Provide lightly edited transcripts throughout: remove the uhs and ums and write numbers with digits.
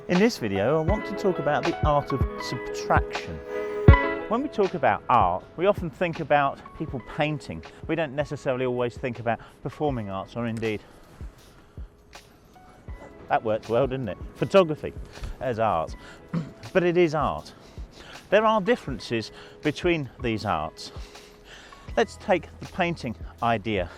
In this video, I want to talk about the art of subtraction. When we talk about art, we often think about people painting. We don't necessarily always think about performing arts, or indeed, that worked well, didn't it? Photography as art, but it is art. There are differences between these arts. Let's take the painting idea.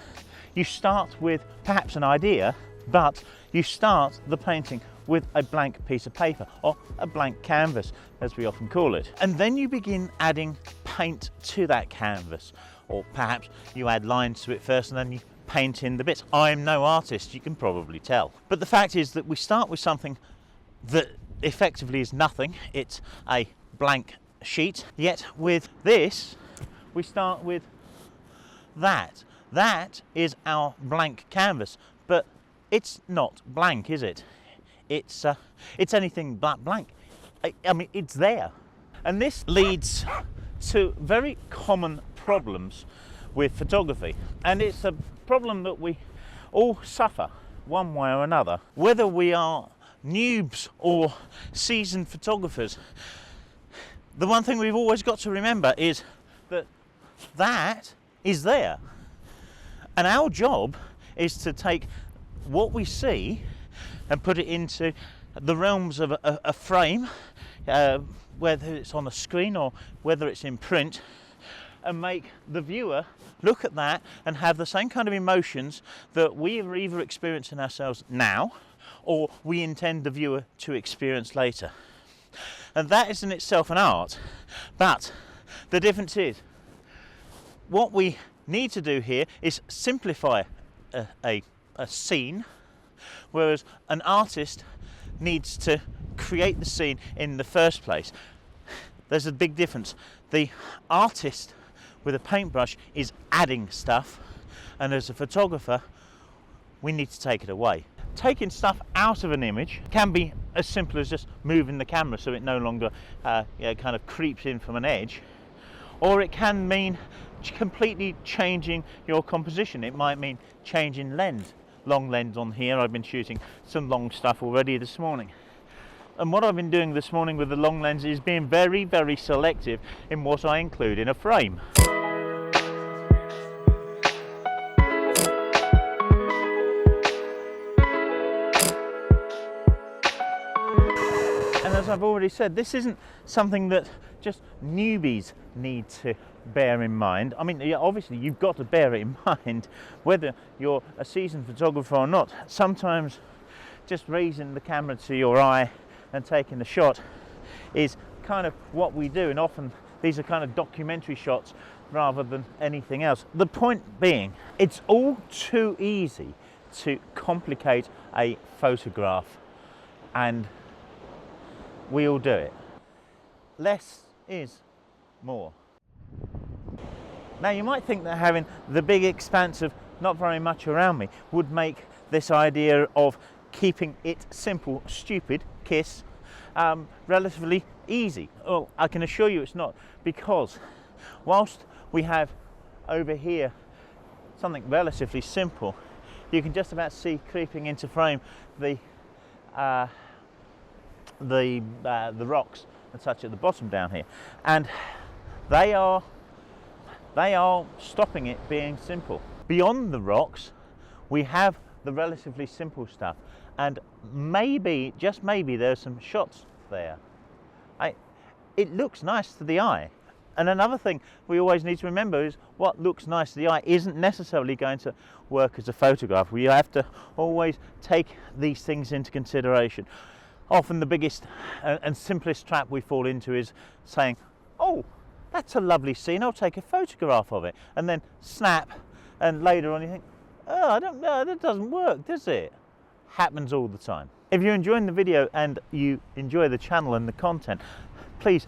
You start with perhaps an idea, but you start the painting with a blank piece of paper, or a blank canvas, as we often call it. And then you begin adding paint to that canvas, or perhaps you add lines to it first and then you paint in the bits. I'm no artist, you can probably tell. But the fact is that we start with something that effectively is nothing. It's a blank sheet, yet with this, we start with that. That is our blank canvas, but it's not blank, is it? It's anything but blank. I mean, it's there. And this leads to very common problems with photography. And it's a problem that we all suffer one way or another. Whether we are noobs or seasoned photographers, the one thing we've always got to remember is that that is there. And our job is to take what we see and put it into the realms of a frame, whether it's on a screen or whether it's in print, and make the viewer look at that and have the same kind of emotions that we are either experiencing ourselves now or we intend the viewer to experience later. And that is in itself an art, but the difference is what we need to do here is simplify a scene, whereas an artist needs to create the scene in the first place. There's a big difference. The artist with a paintbrush is adding stuff, and as a photographer, we need to take it away. Taking stuff out of an image can be as simple as just moving the camera so it no longer kind of creeps in from an edge, or it can mean completely changing your composition. It might mean changing lens. Long lens on here. I've been shooting some long stuff already this morning. And what I've been doing this morning with the long lens is being very, very selective in what I include in a frame. And as I've already said, this isn't something that just newbies need to bear in mind. I mean, obviously you've got to bear it in mind whether you're a seasoned photographer or not. Sometimes just raising the camera to your eye and taking the shot is kind of what we do, and often these are kind of documentary shots rather than anything else. The point being, it's all too easy to complicate a photograph, and we all do it. Less is more. Now you might think that having the big expanse of not very much around me would make this idea of keeping it simple, stupid, kiss, relatively easy. Well, I can assure you it's not, because whilst we have over here something relatively simple, you can just about see creeping into frame the rocks and such at the bottom down here, and they are stopping it being simple. Beyond the rocks, we have the relatively simple stuff, and maybe, just maybe, there's some shots there. It looks nice to the eye. And another thing we always need to remember is what looks nice to the eye isn't necessarily going to work as a photograph. We have to always take these things into consideration. Often the biggest and simplest trap we fall into is saying, oh, that's a lovely scene, I'll take a photograph of it, and then snap, and later on you think, oh, I don't know, that doesn't work, does it? Happens all the time. If you're enjoying the video and you enjoy the channel and the content, please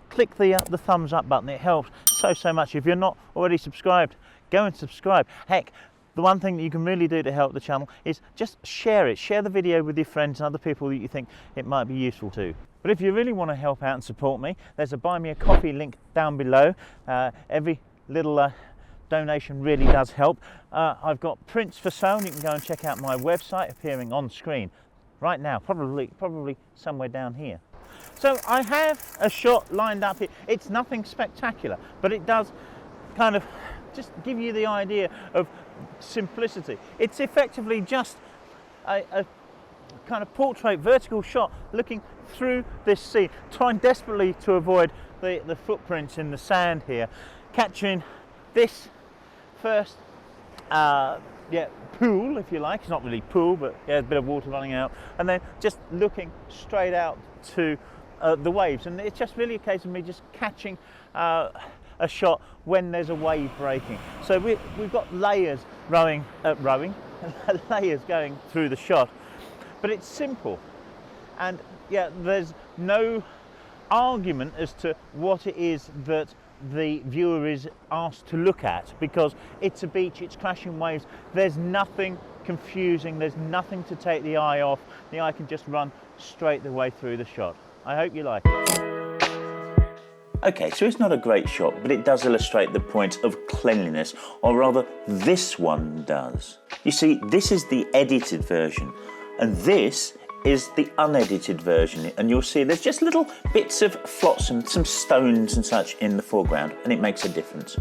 click the thumbs up button. It helps so much. If you're not already subscribed, go and subscribe. Heck, the one thing that you can really do to help the channel is just share it. Share the video with your friends and other people that you think it might be useful to. But if you really want to help out and support me, there's a Buy Me a Coffee link down below. Every little donation really does help. I've got prints for sale, and you can go and check out my website appearing on screen right now, probably somewhere down here. So I have a shot lined up here. It's nothing spectacular, but it does kind of just give you the idea of simplicity. It's effectively just a kind of portrait vertical shot looking through this sea, trying desperately to avoid the footprints in the sand here, capturing this first pool, if you like. It's not really pool, but yeah, a bit of water running out, and then just looking straight out to the waves. And it's just really a case of me just catching a shot when there's a wave breaking. So we've got layers layers going through the shot, but it's simple, and yeah, there's no argument as to what it is that the viewer is asked to look at, because it's a beach, it's crashing waves, there's nothing confusing, there's nothing to take the eye off. The eye can just run straight the way through the shot. I hope you like it. Okay, so it's not a great shot, but it does illustrate the point of cleanliness, or rather this one does. You see, this is the edited version, and this is the unedited version, and you'll see there's just little bits of flotsam, some stones and such in the foreground, and it makes a difference.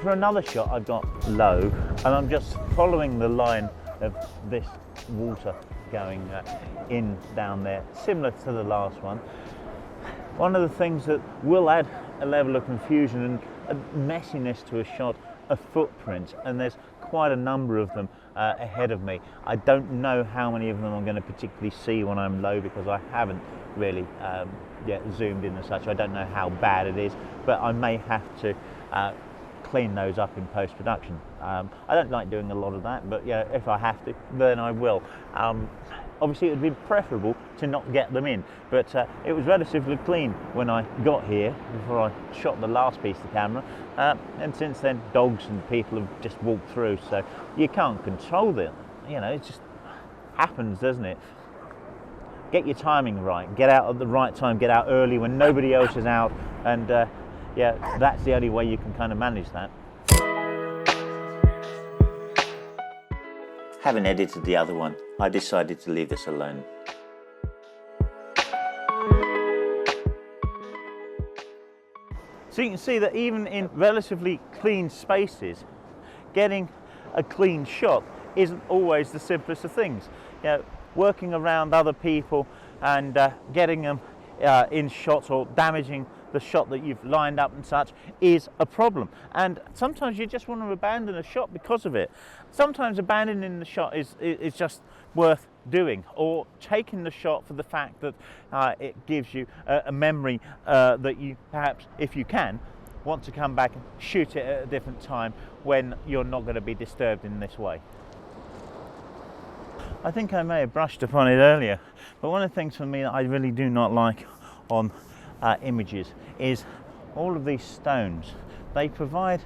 For another shot I've got low, and I'm just following the line of this water going in down there, similar to the last one. One of the things that will add a level of confusion and a messiness to a shot are footprints, and there's quite a number of them ahead of me. I don't know how many of them I'm going to particularly see when I'm low, because I haven't really zoomed in and such. I don't know how bad it is, but I may have to clean those up in post-production. I don't like doing a lot of that, but yeah, if I have to, then I will. Obviously, it would be preferable to not get them in, but it was relatively clean when I got here before I shot the last piece of the camera, and since then dogs and people have just walked through, so you can't control them. You know, it just happens, doesn't it? Get your timing right, get out at the right time, get out early when nobody else is out, and yeah, that's the only way you can kind of manage that. Having edited the other one, I decided to leave this alone. So you can see that even in relatively clean spaces, getting a clean shot isn't always the simplest of things. You know, working around other people and getting them in shots or damaging the shot that you've lined up and such is a problem, and sometimes you just want to abandon a shot because of it. Sometimes abandoning the shot is just worth doing, or taking the shot for the fact that it gives you a memory that you perhaps, if you can, want to come back and shoot it at a different time when you're not going to be disturbed in this way. I think I may have brushed upon it earlier, but one of the things for me that I really do not like on images is all of these stones. They provide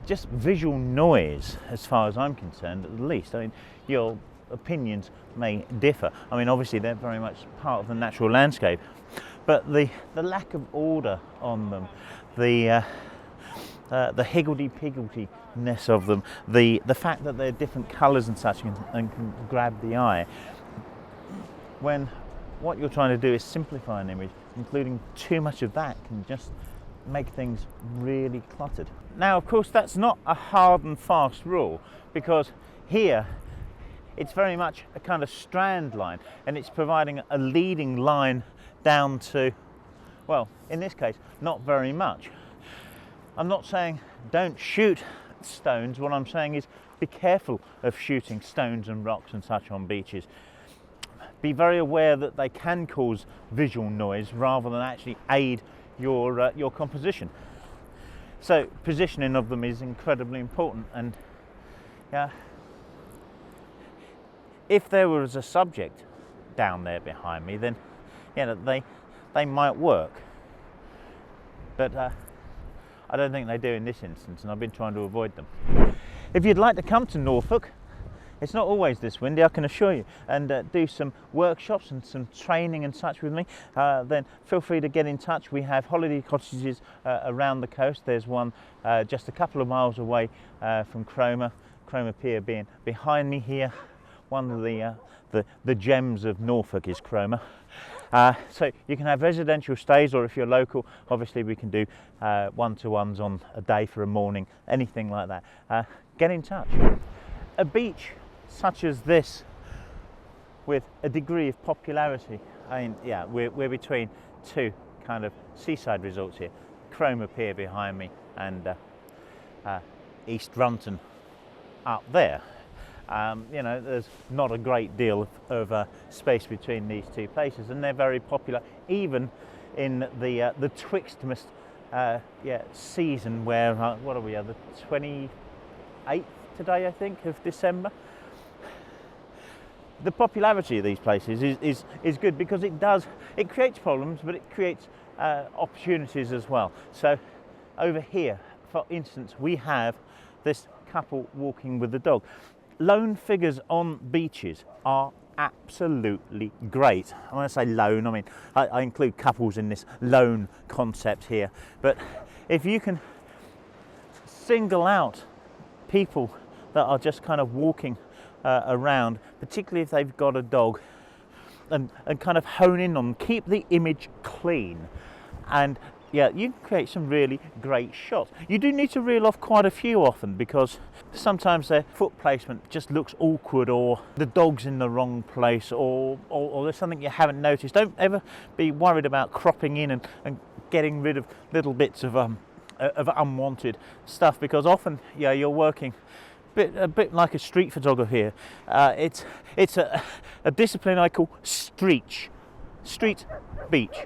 just visual noise, as far as I'm concerned, at least. I mean, your opinions may differ. I mean, obviously they're very much part of the natural landscape, but the lack of order on them, the higgledy-piggledy-ness of them, the fact that they're different colours and such and can grab the eye, when what you're trying to do is simplify an image, including too much of that can just make things really cluttered. Now, of course, that's not a hard and fast rule, because here it's very much a kind of strand line, and it's providing a leading line down to, well, in this case, not very much. I'm not saying don't shoot stones. What I'm saying is be careful of shooting stones and rocks and such on beaches. Be very aware that they can cause visual noise rather than actually aid your composition. So positioning of them is incredibly important, and if there was a subject down there behind me, then they might work, but I don't think they do in this instance, and I've been trying to avoid them. If you'd like to come to Norfolk, it's not always this windy, I can assure you, and do some workshops and some training and such with me, then feel free to get in touch. We have holiday cottages around the coast. There's one just a couple of miles away from Cromer Pier being behind me here. one of the gems of Norfolk is Cromer. So you can have residential stays, or if you're local, obviously we can do one-to-ones on a day for a morning, anything like that. Get in touch. A beach such as this, with a degree of popularity, I mean, yeah, we're between two kind of seaside resorts here. Cromer Pier behind me and East Runton up there. You know, there's not a great deal of space between these two places, and they're very popular even in the Twixtmas season, where what are we, the 28th today, I think, of December. The popularity of these places is good, because it creates problems, but it creates opportunities as well. So over here, for instance, we have this couple walking with the dog. Lone figures on beaches are absolutely great. When I say lone, I mean I include couples in this lone concept here. But if you can single out people that are just kind of walking around, particularly if they've got a dog, and kind of hone in on them, keep the image clean, and yeah, you can create some really great shots. You do need to reel off quite a few often, because sometimes their foot placement just looks awkward, or the dog's in the wrong place, or there's something you haven't noticed. Don't ever be worried about cropping in and getting rid of little bits of unwanted stuff, because often, yeah, you're working a bit like a street photographer here. It's a discipline I call street beach.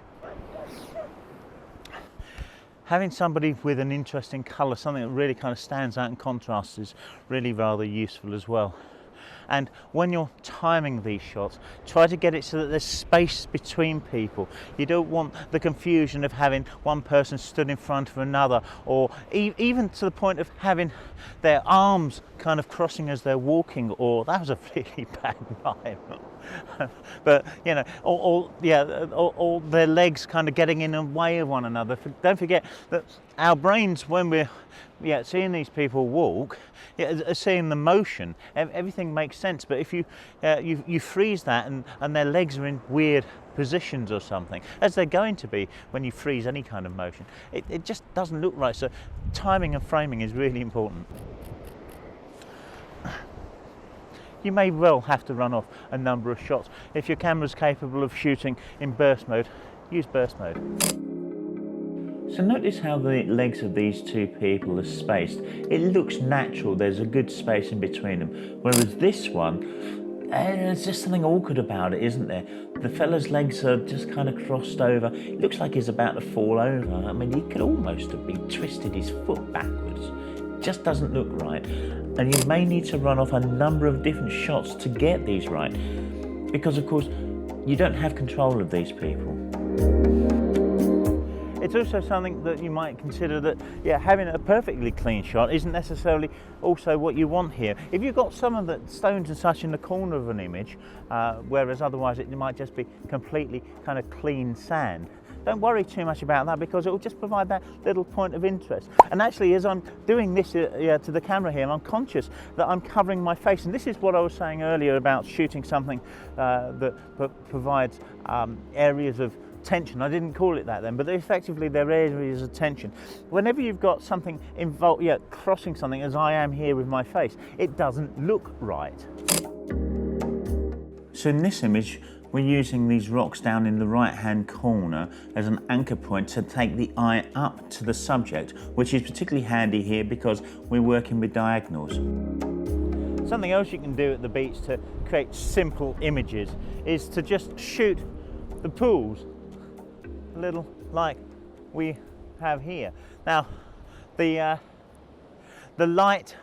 Having somebody with an interesting colour, something that really kind of stands out in contrast, is really rather useful as well. And when you're timing these shots, try to get it so that there's space between people. You don't want the confusion of having one person stood in front of another, or even to the point of having their arms kind of crossing as they're walking, or that was a really bad mime. But you know, or their legs kind of getting in the way of one another. Don't forget that our brains, when we're seeing these people walk, seeing the motion, everything makes sense. But if you freeze that, and their legs are in weird positions or something, as they're going to be when you freeze any kind of motion, it just doesn't look right. So timing and framing is really important. You may well have to run off a number of shots. If your camera's capable of shooting in burst mode, use burst mode. So notice how the legs of these two people are spaced. It looks natural, there's a good space in between them. Whereas this one, there's just something awkward about it, isn't there? The fella's legs are just kind of crossed over. It looks like he's about to fall over. I mean, he could almost have been twisted his foot backwards. It just doesn't look right. And you may need to run off a number of different shots to get these right, because of course you don't have control of these people. It's also something that you might consider that, having a perfectly clean shot isn't necessarily also what you want here. If you've got some of the stones and such in the corner of an image, whereas otherwise it might just be completely kind of clean sand, don't worry too much about that, because it will just provide that little point of interest. And actually, as I'm doing this to the camera here, I'm conscious that I'm covering my face. And this is what I was saying earlier about shooting something that provides areas of tension. I didn't call it that then, but effectively they're areas of tension. Whenever you've got something involved, crossing something, as I am here with my face, it doesn't look right. So in this image, we're using these rocks down in the right-hand corner as an anchor point to take the eye up to the subject, which is particularly handy here because we're working with diagonals. Something else you can do at the beach to create simple images is to just shoot the pools, a little like we have here. Now, the light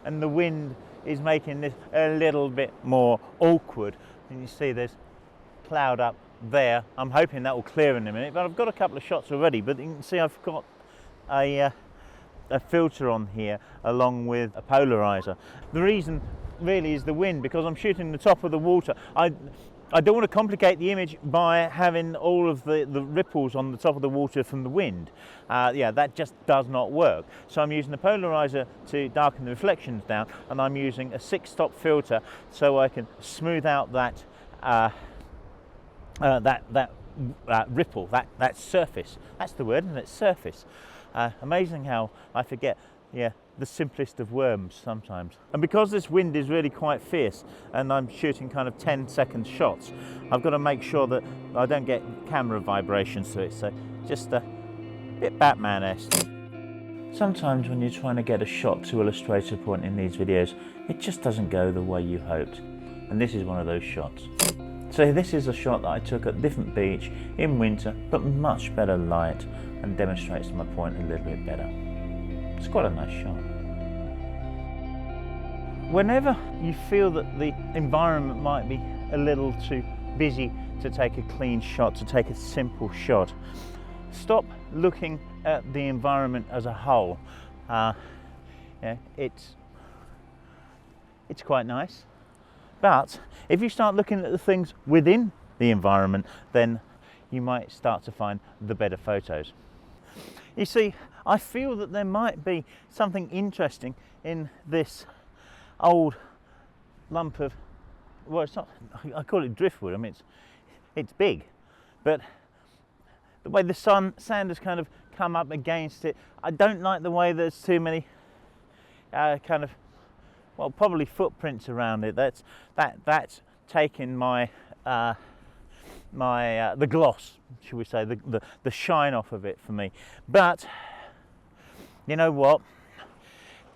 and the wind is making this a little bit more awkward. And you see there's cloud up there. I'm hoping that will clear in a minute, but I've got a couple of shots already. But you can see I've got a filter on here along with a polarizer. The reason really is the wind, because I'm shooting the top of the water. I don't want to complicate the image by having all of the ripples on the top of the water from the wind. Yeah, that just does not work. So I'm using the polarizer to darken the reflections down, and I'm using a 6-stop filter so I can smooth out that ripple, that surface. That's the word, isn't it? Surface. Amazing how I forget, yeah, the simplest of worms sometimes. And because this wind is really quite fierce and I'm shooting kind of 10-second shots, I've got to make sure that I don't get camera vibrations to it, so just a bit Batman-esque. Sometimes when you're trying to get a shot to illustrate a point in these videos, it just doesn't go the way you hoped. And this is one of those shots. So this is a shot that I took at a different beach in winter, but much better light, and demonstrates my point a little bit better. It's quite a nice shot. Whenever you feel that the environment might be a little too busy to take a clean shot, to take a simple shot, stop looking at the environment as a whole. Yeah, it's quite nice. But if you start looking at the things within the environment, then you might start to find the better photos. You see, I feel that there might be something interesting in this old lump of, well, it's not, I call it driftwood. I mean, it's big, but the way the sand has kind of come up against it, I don't like the way there's too many kind of, well, probably footprints around it. That's taken my the gloss, should we say, the shine off of it for me. But you know what?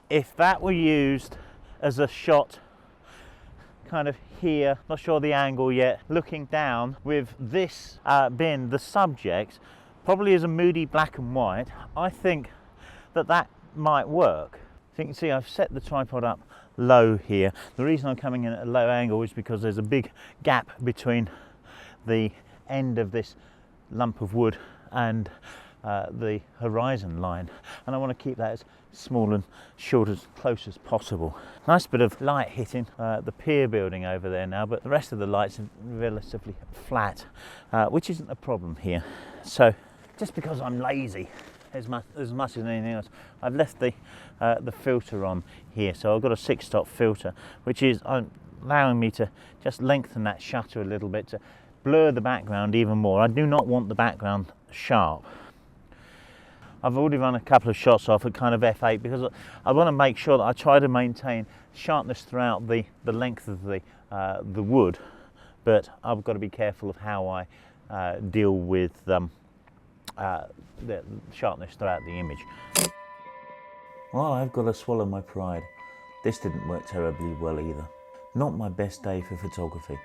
If that were used as a shot kind of here, not sure the angle yet, looking down with this being the subject, probably as a moody black and white, I think that might work. So you can see I've set the tripod up low here. The reason I'm coming in at a low angle is because there's a big gap between the end of this lump of wood and the horizon line, and I want to keep that as small and short, as close as possible. Nice bit of light hitting the pier building over there now, but the rest of the lights are relatively flat, which isn't a problem here. So just because I'm lazy as much as anything else, I've left the filter on here. So I've got a 6-stop filter, which is allowing me to just lengthen that shutter a little bit to blur the background even more. I do not want the background sharp. I've already run a couple of shots off at kind of f8 because I want to make sure that I try to maintain sharpness throughout the length of the wood, but I've got to be careful of how I deal with the sharpness throughout the image. Well, I've got to swallow my pride. This didn't work terribly well either. Not my best day for photography.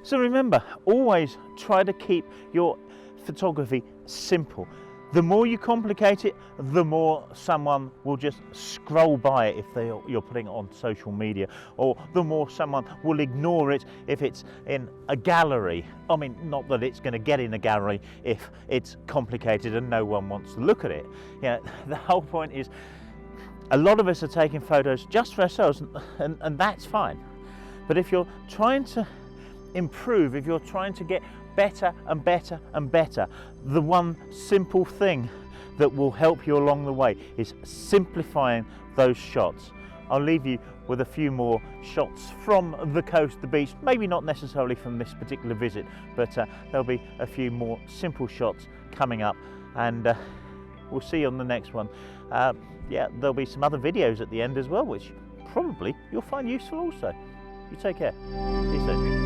So remember, always try to keep your photography simple. The more you complicate it, the more someone will just scroll by it if you're putting it on social media, or the more someone will ignore it if it's in a gallery. I mean, not that it's going to get in a gallery if it's complicated and no one wants to look at it. You know, the whole point is, a lot of us are taking photos just for ourselves, and that's fine. But if you're trying to improve, if you're trying to get better and better and better, the one simple thing that will help you along the way is simplifying those shots. I'll leave you with a few more shots from the coast, the beach, maybe not necessarily from this particular visit, but there'll be a few more simple shots coming up, and we'll see you on the next one. Yeah, there'll be some other videos at the end as well, which probably you'll find useful also. You take care. See you soon.